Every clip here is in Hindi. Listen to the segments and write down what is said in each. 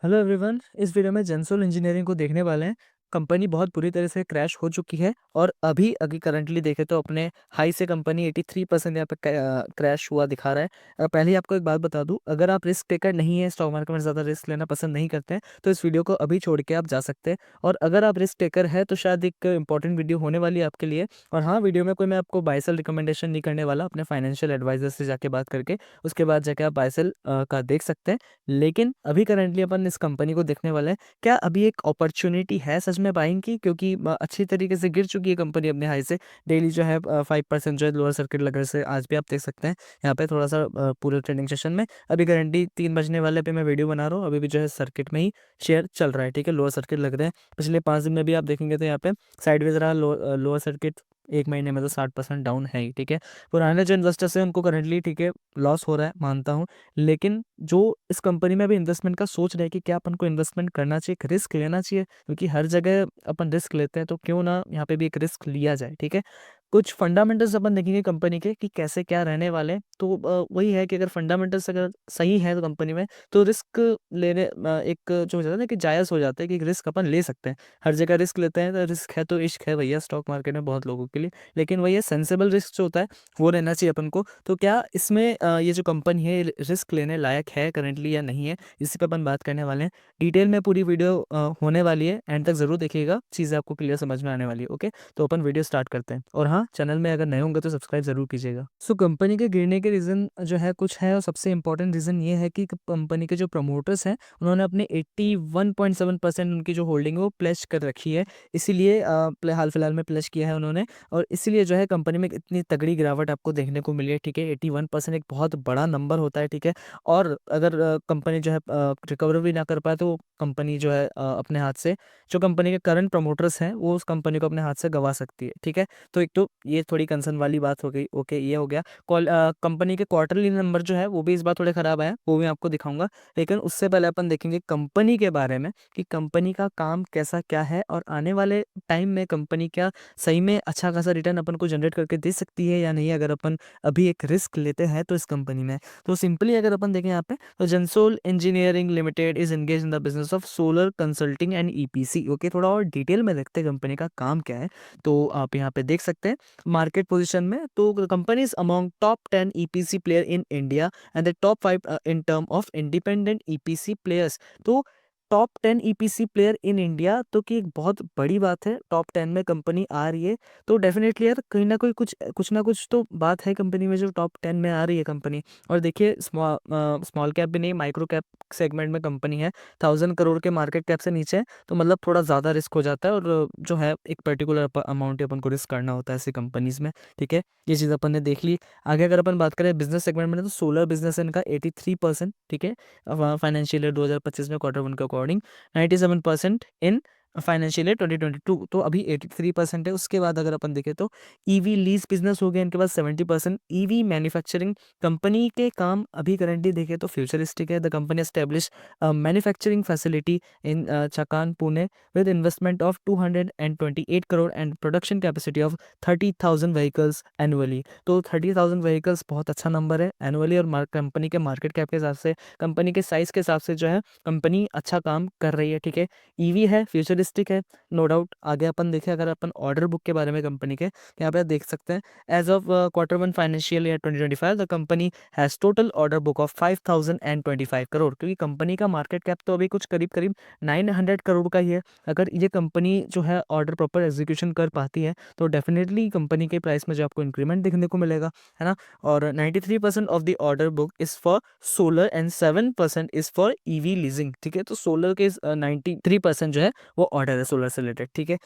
Hello everyone. इस वीडियो में जेंसोल इंजीनियरिंग को देखने वाले हैं। कंपनी बहुत बुरी तरह से क्रैश हो चुकी है और अभी अभी करंटली देखें तो अपने हाई से कंपनी 83% यहाँ पे क्रैश हुआ दिखा रहा है। पहले ही आपको एक बात बता दूं, अगर आप रिस्क टेकर नहीं है, स्टॉक मार्केट में ज़्यादा रिस्क लेना पसंद नहीं करते हैं, तो इस वीडियो को अभी छोड़ के आप जा सकते हैं। और अगर आप रिस्क टेकर है तो शायद एक इंपॉर्टेंट वीडियो होने वाली है आपके लिए। और हाँ, वीडियो में कोई मैं आपको बाय सेल रिकमेंडेशन नहीं करने वाला, अपने फाइनेंशियल एडवाइजर से जाके बात करके उसके बाद जाके आप बाय सेल का देख सकते हैं। लेकिन अभी करंटली अपन इस कंपनी को देखने वाले हैं। क्या अभी एक अपॉर्चुनिटी है सच में बाइंग की? क्योंकि अच्छी तरीके से गिर चुकी है कंपनी अपने हाई से। डेली जो है 5% जो है लोअर सर्किट लगने से आज भी आप देख सकते हैं यहाँ पे थोड़ा सा पूरे ट्रेडिंग सेशन में। अभी करंटली 3 बजने वाले पे मैं वीडियो बना रहा हूँ, अभी भी जो है सर्किट में ही शेयर चल रहा है। ठीक है, लोअर सर्किट लग रहे हैं। पिछले 5 दिन में भी आप देखेंगे तो यहाँ पे साइडवेज रहा लोअर सर्किट। एक महीने में तो 60% डाउन है ही। ठीक है, पुराने जो इन्वेस्टर्स हैं उनको करंटली ठीक है लॉस हो रहा है, मानता हूँ। लेकिन जो इस कंपनी में अभी इन्वेस्टमेंट का सोच रहे हैं कि क्या अपन को इन्वेस्टमेंट करना चाहिए, एक रिस्क लेना चाहिए, क्योंकि हर जगह अपन रिस्क लेते हैं, तो क्यों ना यहाँ पे भी एक रिस्क लिया जाए। ठीक है, कुछ फंडामेंटल्स अपन देखेंगे कंपनी के कि कैसे क्या रहने वाले हैं। तो वही है कि अगर फंडामेंटल्स अगर सही है तो कंपनी में, तो रिस्क लेने एक जो हो जाता है ना कि जायज़ हो जाता है कि रिस्क अपन ले सकते हैं। हर जगह रिस्क लेते हैं तो रिस्क है तो इश्क है भैया स्टॉक मार्केट में बहुत लोगों के लिए। लेकिन वही है, सेंसेबल रिस्क जो होता है वो रहना चाहिए अपन को। तो क्या इसमें ये जो कंपनी है रिस्क लेने लायक है करंटली या नहीं है, इसी पर अपन बात करने वाले हैं। डिटेल में पूरी वीडियो होने वाली है, एंड तक ज़रूर देखिएगा, चीज़ें आपको क्लियर समझ में आने वाली है। ओके, तो अपन वीडियो स्टार्ट करते हैं। और हाँ, चैनल में अगर नए होंगे तो सब्सक्राइब जरूर कीजिएगा। सो कंपनी के गिरने के रीज़न जो है कुछ है, और सबसे इंपॉर्टेंट रीज़न ये है कि कंपनी के जो प्रमोटर्स हैं उन्होंने अपने 81.7% उनकी जो होल्डिंग है वो प्लेस कर रखी है। इसीलिए हाल फिलहाल में प्लेस किया है उन्होंने, और इसीलिए जो है कंपनी में इतनी तगड़ी गिरावट आपको देखने को मिली है। ठीक है, 81% एक बहुत बड़ा नंबर होता है। ठीक है, और अगर कंपनी जो है रिकवर भी ना कर पाए तो कंपनी जो है अपने हाथ से, जो कंपनी के करंट प्रमोटर्स हैं वो उस कंपनी को अपने हाथ से गंवा सकती है। ठीक है, तो एक तो ये थोड़ी कंसर्न वाली बात हो गई। ओके, ये हो गया। कंपनी के क्वार्टरली नंबर जो है वो भी इस बार थोड़े खराब आए, वो भी आपको दिखाऊंगा। लेकिन उससे पहले अपन देखेंगे कंपनी के बारे में कि कंपनी का काम कैसा क्या है, और आने वाले टाइम में कंपनी क्या सही में अच्छा खासा रिटर्न अपन को जनरेट करके दे सकती है या नहीं, अगर अपन अभी एक रिस्क लेते हैं तो इस कंपनी में। तो सिंपली अगर अपन देखें यहाँ पे, तो Gensol engineering limited is engage in the business of solar consulting and EPC. Okay, थोड़ा और डिटेल में देखते हैं कंपनी का काम क्या है। तो आप यहाँ पे देख सकते हैं मार्केट पोजीशन में, तो company is among top 10 EPC player in India and the top 5 in term of independent EPC players. तो top 10 EPC player in India, तो कि एक बहुत बड़ी बात है, टॉप 10 में कंपनी आ रही है। तो डेफिनेटली यार कहीं ना कोई कुछ ना कुछ तो बात है कंपनी में, जो टॉप 10 में आ रही है कंपनी। और देखिए, स्मॉल कैप भी नहीं, माइक्रो कैप सेगमेंट में कंपनी है। 1000 करोड़ के मार्केट कैप से नीचे है, तो मतलब थोड़ा ज़्यादा रिस्क हो जाता है, और जो है एक पर्टिकुलर अमाउंट अपन को रिस्क करना होता है ऐसी कंपनीज में। ठीक है, ये चीज़ अपन ने देख ली। आगे अगर अपन बात करें बिजनेस सेगमेंट में, तो सोलर बिजनेस है इनका 83%। ठीक है, फाइनेंशियल ईयर 2025 में Q1 के अकॉर्डिंग 97% इन फाइनेंशियल ईयर 2022, तो अभी 83% है। उसके बाद अगर अपन देखें तो ईवी लीज बिजनेस हो गया इनके पास 70%। ईवी मैन्युफैक्चरिंग कंपनी के काम अभी करंटली देखें तो फ्यूचरिस्टिक है। The company establish manufacturing facility in Chakan Pune with investment of 228 crore and production capacity of 30,000 vehicles annually. तो 30,000 व्हीकल्स बहुत अच्छा नंबर है एनुअली, और कंपनी के मार्केट कैप के हिसाब से, कंपनी के साइज के हिसाब से जो है कंपनी अच्छा काम कर रही है। ठीक है, ईवी है, फ्यूचरिस्टिक है, नो डाउट। आगे अपन देखें, अगर अपन ऑर्डर बुक के बारे में कंपनी के, यहाँ पे आप देख सकते हैं as of Q1 financial year 2025 the company has total order book of 5,025 crore, क्योंकि कंपनी का मार्केट कैप तो अभी कुछ करीब करीब 900 करोड़ का ही है। अगर ये कंपनी जो है ऑर्डर प्रॉपर एग्जीक्यूशन कर पाती है, तो डेफिनेटली कंपनी के प्राइस में जो आपको इंक्रीमेंट देखने को मिलेगा, है ना। और 93% of the order book is for solar and 7% is for EV leasing. ठीक है, तो सोलर के 93% जो है वो ऑर्डर है सोलर से रिलेटेड। ठीक है,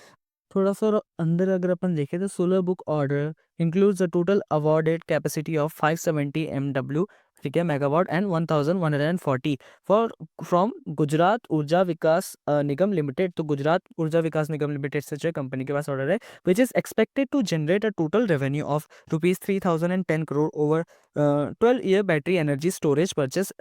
थोड़ा सा और अंदर अगर अपन देखें तो solar book order includes the total awarded capacity of 570 MW, ठीक है, megawatt and 1140 for from Gujarat ऊर्जा विकास निगम लिमिटेड। तो गुजरात ऊर्जा विकास निगम लिमिटेड से जो कंपनी के पास ऑर्डर है, which is expected to generate a total revenue of rupees 3,010 crore over 12 year battery energy storage purchase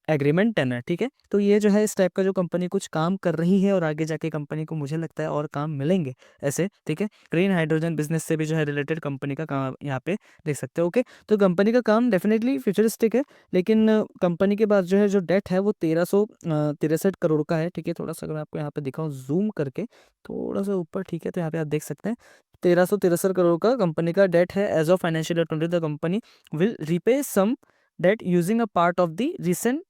agreement tenure, ठीक है। तो ये जो है इस टाइप का जो कंपनी कुछ काम कर रही है और आगे जाके कंपनी को मुझे लगता है और काम मिलेंगे ऐसे, ठीक है। ग्रीन हाइड्रोजन बिजनेस से भी जो है रिलेटेड कंपनी का काम यहाँ पे देख सकते हो, ओके। तो कंपनी का काम डेफिनेटली फ्यूचरिस्टिक है, लेकिन कंपनी के पास जो है जो डेट है वो 1363 करोड़ का है, ठीक है। थोड़ा सा अगर मैं आपको यहाँ पे दिखाऊँ जूम करके थोड़ा सा ऊपर, ठीक है, तो यहाँ पे आप देख सकते हैं 1363 करोड़ का कंपनी का डेट है as of financial year 20। The company will repay some debt using a part of the recent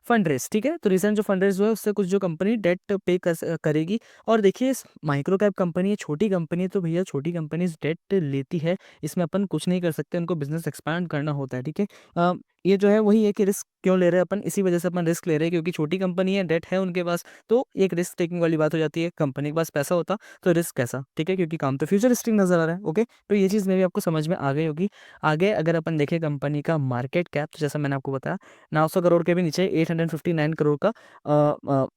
fund raise, ठीक है। तो रिसेंट जो फंड रेज हुआ है उससे कुछ जो कंपनी डेट पे करेगी। और देखिए माइक्रो कैप कंपनी है, छोटी कंपनी है, तो भैया छोटी कंपनी डेट लेती है, इसमें अपन कुछ नहीं कर सकते, उनको बिजनेस एक्सपैंड करना होता है, ठीक है। ये जो है वही है कि रिस्क क्यों ले रहे हैं अपन, इसी वजह से अपन रिस्क ले रहे हैं क्योंकि छोटी कंपनी है, डेट है उनके पास, तो एक रिस्क टेकिंग वाली बात हो जाती है। कंपनी के पास पैसा होता तो रिस्क कैसा, ठीक है, क्योंकि काम तो फ्यूचरिस्टिक नजर आ रहा है, ओके। तो ये चीज़ में भी आपको समझ में आ गई होगी। आगे अगर अपन देखें कंपनी का मार्केट कैप, तो जैसा मैंने आपको बताया 900 करोड़ के भी नीचे 859 करोड़ का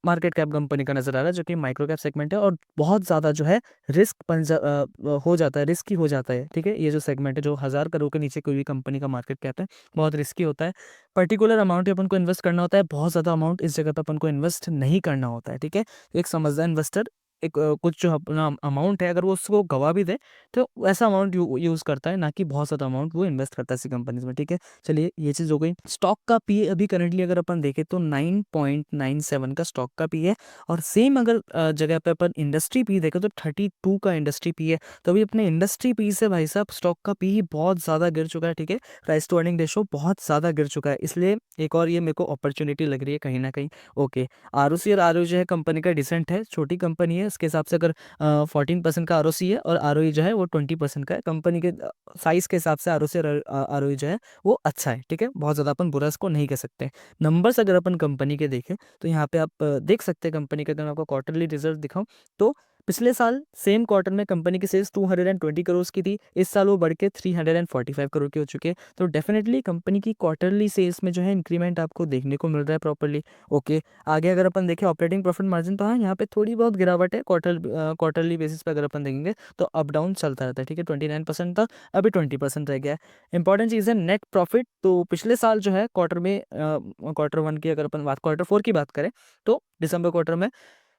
मार्केट कैप कंपनी का नजर आ रहा है, जो कि माइक्रो कैप सेगमेंट है और बहुत ज़्यादा जो है रिस्क हो जाता है, रिस्की हो जाता है, ठीक है। ये जो सेगमेंट है जो 1000 करोड़ के नीचे कोई भी कंपनी का मार्केट कैप है, बहुत रिस्की होता है। पर्टिकुलर अमाउंट अपन को इन्वेस्ट करना होता है, बहुत ज़्यादा अमाउंट इस जगह पे अपन को इन्वेस्ट नहीं करना होता है, ठीक है। एक समझदार इन्वेस्टर एक कुछ जो अपना अमाउंट है अगर वो उसको गवा भी दे तो वैसा अमाउंट यूज़ करता है, ना कि बहुत ज़्यादा अमाउंट वो इन्वेस्ट करता है ऐसी कंपनीज में, ठीक है। चलिए ये चीज़ हो गई। स्टॉक का पी अभी करंटली अगर अपन देखें तो 9.97 का स्टॉक का पी है, और सेम अगर जगह पे अपन इंडस्ट्री पी देखें तो 32 का इंडस्ट्री पी है। तो अभी अपने इंडस्ट्री पी से भाई साहब स्टॉक का पी ही बहुत ज़्यादा गिर चुका है, ठीक है। प्राइस टू अर्निंग रेशो बहुत ज़्यादा गिर चुका है, इसलिए एक और ये मेरे को अपॉर्चुनिटी लग रही है कहीं ना कहीं, ओके। आरओसी और आरओ जो है कंपनी का डिसेंट है, छोटी कंपनी है, इसके हिसाब से अगर 14% का आरओसी है और आरओई जो है वो 20% का है। कंपनी के साइज के हिसाब से आरओसी और आरओई जो है वो अच्छा है, ठीक है। बहुत ज़्यादा अपन बुरा इसको नहीं कह सकते। नंबर्स अगर अपन कंपनी के देखें तो यहाँ पे आप देख सकते हैं कंपनी का, अगर मैं आपको क्वार्टरली रिजल्ट दिखाऊं तो पिछले साल सेम क्वार्टर में कंपनी की सेल्स 220 करोड़ की थी, इस साल वो बढ़ के 345 करोड़ की हो चुकी है। तो डेफिनेटली कंपनी की क्वार्टरली सेल्स में जो है इंक्रीमेंट आपको देखने को मिल रहा है प्रॉपर्ली, ओके। आगे अगर अपन देखें ऑपरेटिंग प्रॉफिट मार्जिन, तो हाँ यहाँ पे थोड़ी बहुत गिरावट है, क्वार्टरली बेसिस पे अगर अपन देखेंगे तो अप डाउन चलता रहता है, ठीक है। 29% था, अभी 20% रह गया है। इंपॉर्टेंट चीज़ है नेट प्रॉफिट, तो पिछले साल जो है क्वार्टर में क्वार्टर 1 की अगर अपन बात क्वार्टर 4 की बात करें तो दिसंबर क्वार्टर में,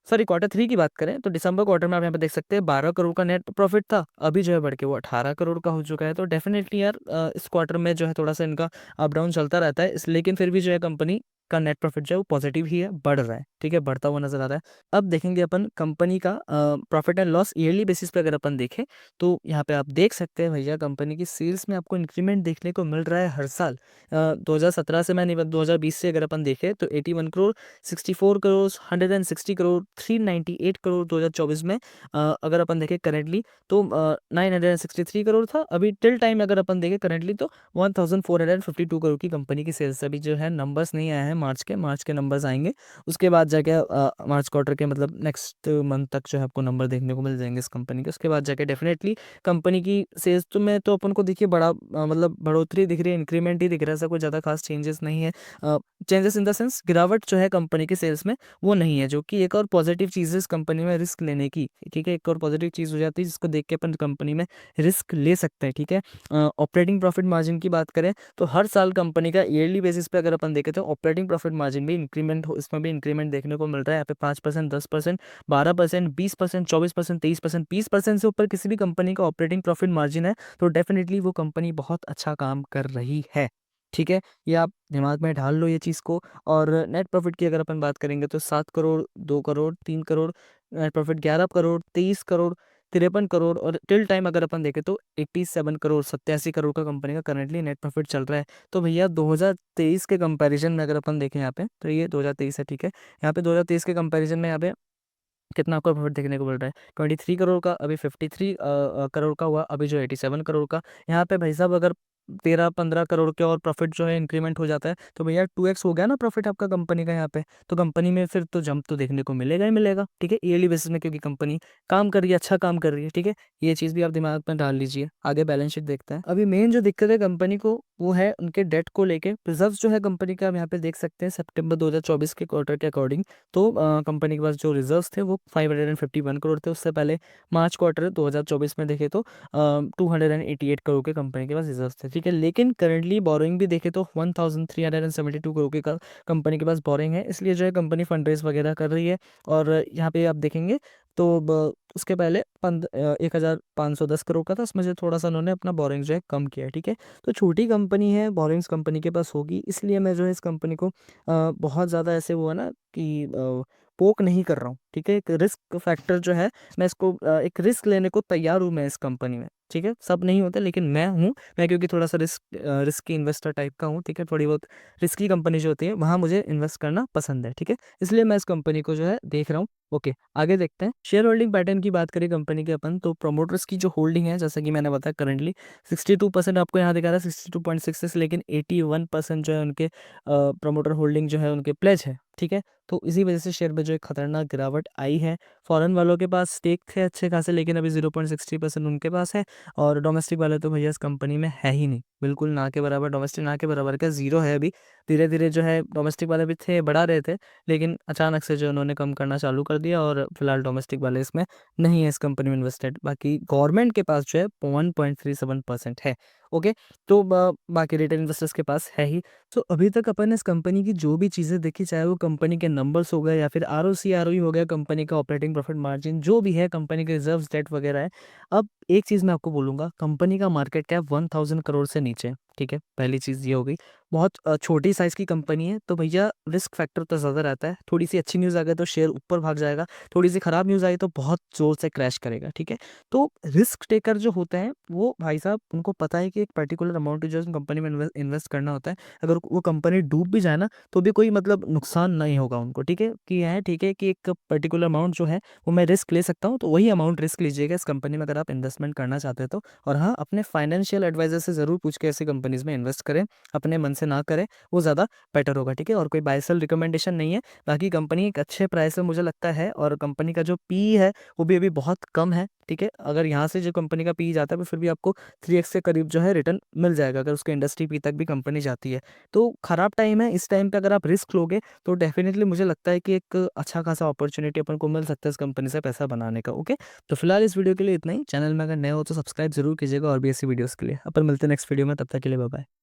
सॉरी क्वार्टर 3 की बात करें तो दिसंबर क्वार्टर में आप यहाँ पे देख सकते हैं 12 करोड़ का नेट प्रॉफिट था, अभी जो है बढ़ के वो 18 करोड़ का हो चुका है। तो डेफिनेटली यार इस क्वार्टर में जो है थोड़ा सा इनका अप डाउन चलता रहता है, लेकिन फिर भी जो है कंपनी का नेट प्रॉफिट जो है वो पॉजिटिव ही है, बढ़ रहा है, ठीक है, बढ़ता हुआ नजर आ रहा है। अब देखेंगे अपन कंपनी का profit and loss yearly basis पे अगर अपन देखें तो यहाँ पे आप देख सकते हैं भैया कंपनी की सेल्स में आपको इंक्रीमेंट देखने को मिल रहा है हर साल। 2017 से मैं नहीं, 2020 से अगर अपन देखें तो 81 करोड़, 64 करोड़, 160 करोड़, 398 करोड़ 2024 में। अगर अपन देखें करेंटली तो 963 करोड़ था, अभी टिल टाइम अगर अपन देखें करेंटली तो 1452 करोड़ की कंपनी की सेल्स। अभी जो है नंबर्स नहीं आए हैं मार्च के नंबर्स आएंगे, उसके बाद जाके मार्च क्वार्टर के मतलब नेक्स्ट मंथ तक जो है आपको नंबर देखने को मिल जाएंगे इस कंपनी के, उसके बाद जाके डेफिनेटली कंपनी की सेल्स तो में तो अपन को देखिए बड़ा मतलब बढ़ोतरी दिख रही है, इंक्रीमेंट ही दिख रहा है, ऐसा कोई ज़्यादा खास चेंजेस नहीं है। चेंजेस इन द सेंस गिरावट जो है कंपनी के सेल्स में वो नहीं है, जो कि एक और पॉजिटिव चीज़ है इस कंपनी में रिस्क लेने की, ठीक है। एक और पॉजिटिव चीज़ हो जाती है जिसको देख के अपन कंपनी में रिस्क ले सकते हैं, ठीक है। ऑपरेटिंग प्रॉफिट मार्जिन की बात करें तो हर साल कंपनी का ईयरली बेसिस पे अगर अपन देखें तो ऑपरेटिंग प्रॉफिट मार्जिन भी इंक्रीमेंट हो, इसमें भी इंक्रीमेंट देखने को मिल रहा है। यहाँ पे 5%, 10%, 12%, 20%, 24%, 23%, 20% से ऊपर किसी भी कंपनी का ऑपरेटिंग प्रॉफिट मार्जिन है तो डेफिनेटली वो कंपनी बहुत अच्छा काम कर रही है, ठीक है। ये आप दिमाग में ढाल लो ये चीज़ को। और नेट प्रॉफिट की अगर अपन बात करेंगे तो 7 करोड़, 2 करोड़, 3 करोड़, नेट प्रॉफिट 11 करोड़, 23 करोड़, 53 करोड़, और टिल टाइम अगर अपन देखें तो 87 करोड़, 87 करोड़ का कंपनी का करंटली नेट प्रॉफिट चल रहा है। तो भैया 2023 के कंपैरिजन में अगर अपन देखें यहाँ पे तो ये 2023 है, ठीक है। यहाँ पे 2023 के कंपैरिजन में यहाँ पे कितना आपको प्रॉफिट देखने को मिल रहा है, 23 करोड़ का, अभी 53 करोड़ का हुआ, अभी जो 87 करोड़ का। यहाँ पे भाई साहब अगर 13-15 करोड़ के और प्रॉफिट जो है इंक्रीमेंट हो जाता है तो भैया 2x हो गया ना प्रॉफिट आपका कंपनी का यहाँ पे। तो कंपनी में फिर तो जंप तो देखने को मिलेगा ही मिलेगा, ठीक है, ईयरली बेसिस में, क्योंकि कंपनी काम कर रही है, अच्छा काम कर रही है, ठीक है। ये चीज़ भी आप दिमाग में डाल लीजिए। आगे बैलेंस शीट देखते हैं। अभी मेन जो दिक्कत है कंपनी को वो है उनके डेट को लेके। रिजर्व जो है कंपनी का हम यहाँ पे देख सकते हैं सितंबर 2024 के क्वार्टर के अकॉर्डिंग, तो कंपनी के पास जो रिजर्व्स थे वो 551 करोड़ थे। उससे पहले मार्च क्वार्टर 2024 में देखे तो 288 करोड़ के कंपनी के पास रिजर्व्स थे, ठीक है। लेकिन करंटली बोरोइंग भी देखें तो 1372 करोड़ की कंपनी के पास बोरोइंग है, इसलिए जो है कंपनी फंड रेज वगैरह कर रही है। और यहाँ पे आप देखेंगे तो उसके पहले 1510 करोड़ का था, उसमें से थोड़ा सा उन्होंने अपना बोरिंग जो है कम किया है, ठीक है। तो छोटी कंपनी है, बोरिंग्स कंपनी के पास होगी, इसलिए मैं जो है इस कंपनी को बहुत ज़्यादा ऐसे हुआ ना कि पोक नहीं कर रहा हूँ, ठीक है। एक रिस्क फैक्टर जो है, मैं इसको एक रिस्क लेने को तैयार हूँ मैं इस कंपनी में, ठीक है। सब नहीं होते लेकिन मैं हूँ, मैं क्योंकि थोड़ा सा रिस्की इन्वेस्टर टाइप का हूँ, ठीक है। थोड़ी बहुत रिस्की कंपनी जो होती है वहाँ मुझे इन्वेस्ट करना पसंद है, ठीक है। इसलिए मैं इस कंपनी को जो है देख रहा हूँ। ओके, आगे देखते हैं। शेयर होल्डिंग पैटर्न की बात करें कंपनी के अपन, तो प्रोमोटर्स की जो होल्डिंग है, जैसा कि मैंने बताया करंटली 62% आपको यहाँ दिखा रहा है, 62.66, लेकिन 81% जो है उनके प्रोमोटर होल्डिंग जो है उनके प्लेज है, ठीक है। तो इसी वजह से शेयर में जो एक खतरनाक गिरावट आई है। फॉरेन वालों के पास स्टेक थे अच्छे खासे, लेकिन अभी 0.60% उनके पास है। और डोमेस्टिक वाले तो भैया इस कंपनी में है ही नहीं, बिल्कुल ना के बराबर। डोमेस्टिक ना के बराबर का जीरो है अभी। धीरे धीरे जो है डोमेस्टिक वाले भी थे, बढ़ा रहे थे, लेकिन अचानक से जो उन्होंने कम करना चालू कर दिया, और फिलहाल डोमेस्टिक वाले इसमें नहीं है, इस कंपनी में इन्वेस्टेड। बाकी गवर्नमेंट के पास जो है 1.37% है। ओके, तो बाकी रिटेल इन्वेस्टर्स के पास है ही। तो अभी तक अपन ने इस कंपनी की जो भी चीज़ें देखी, चाहे वो कंपनी के नंबर्स हो गए या फिर आरओसी आरओई हो गया, कंपनी का ऑपरेटिंग प्रॉफिट मार्जिन जो भी है, कंपनी के रिजर्व्स, डेट वगैरह है। अब एक चीज़ मैं आपको बोलूँगा, कंपनी का मार्केट कैप 1000 करोड़ से नीचे है, ठीक है। पहली चीज़ ये हो गई। बहुत छोटी साइज़ की कंपनी है, तो भैया रिस्क फैक्टर तो ज़्यादा रहता है। थोड़ी सी अच्छी न्यूज़ आ गई तो शेयर ऊपर भाग जाएगा, थोड़ी सी खराब न्यूज़ आई तो बहुत ज़ोर से क्रैश करेगा, ठीक है। तो रिस्क टेकर जो होते हैं वो भाई साहब, उनको पता है कि एक पर्टिकुलर अमाउंट जो है कंपनी में इन्वेस्ट करना होता है। अगर वो कंपनी डूब भी जाए ना, तो भी कोई मतलब नुकसान नहीं होगा उनको, ठीक है। कि है ठीक है कि एक पर्टिकुलर अमाउंट जो है वो मैं रिस्क ले सकता हूँ, तो वही अमाउंट रिस्क लीजिएगा इस कंपनी में अगर आप इन्वेस्टमेंट करना चाहते हो तो। और हाँ, अपने फाइनेंशियल एडवाइजर से ज़रूर पूछ के ऐसी कंपनीज में इन्वेस्ट करें, अपने मन से ना करें, वो ज़्यादा बेटर होगा, ठीक है। और कोई बाय सेल रिकमेंडेशन नहीं है। बाकी कंपनी एक अच्छे प्राइस में मुझे लगता है, और कंपनी का जो पी है वो भी अभी बहुत कम है, ठीक है। अगर यहाँ से जो कंपनी का पी जाता है फिर भी आपको 3x के करीब जो है रिटर्न मिल जाएगा, अगर उसके इंडस्ट्री पी तक भी कंपनी जाती है। तो खराब टाइम है, इस टाइम पे अगर आप रिस्क लोगे तो डेफिनेटली मुझे लगता है कि एक अच्छा खासा अपॉर्चुनिटी अपन को मिल सकता है इस कंपनी से पैसा बनाने का। ओके, तो फिलहाल इस वीडियो के लिए इतना ही। चैनल में अगर नए हो तो सब्सक्राइब जरूर कीजिएगा और भी ऐसी वीडियोस के लिए। अपन मिलते हैं नेक्स्ट वीडियो में, तब तक के लिए बाय बाय।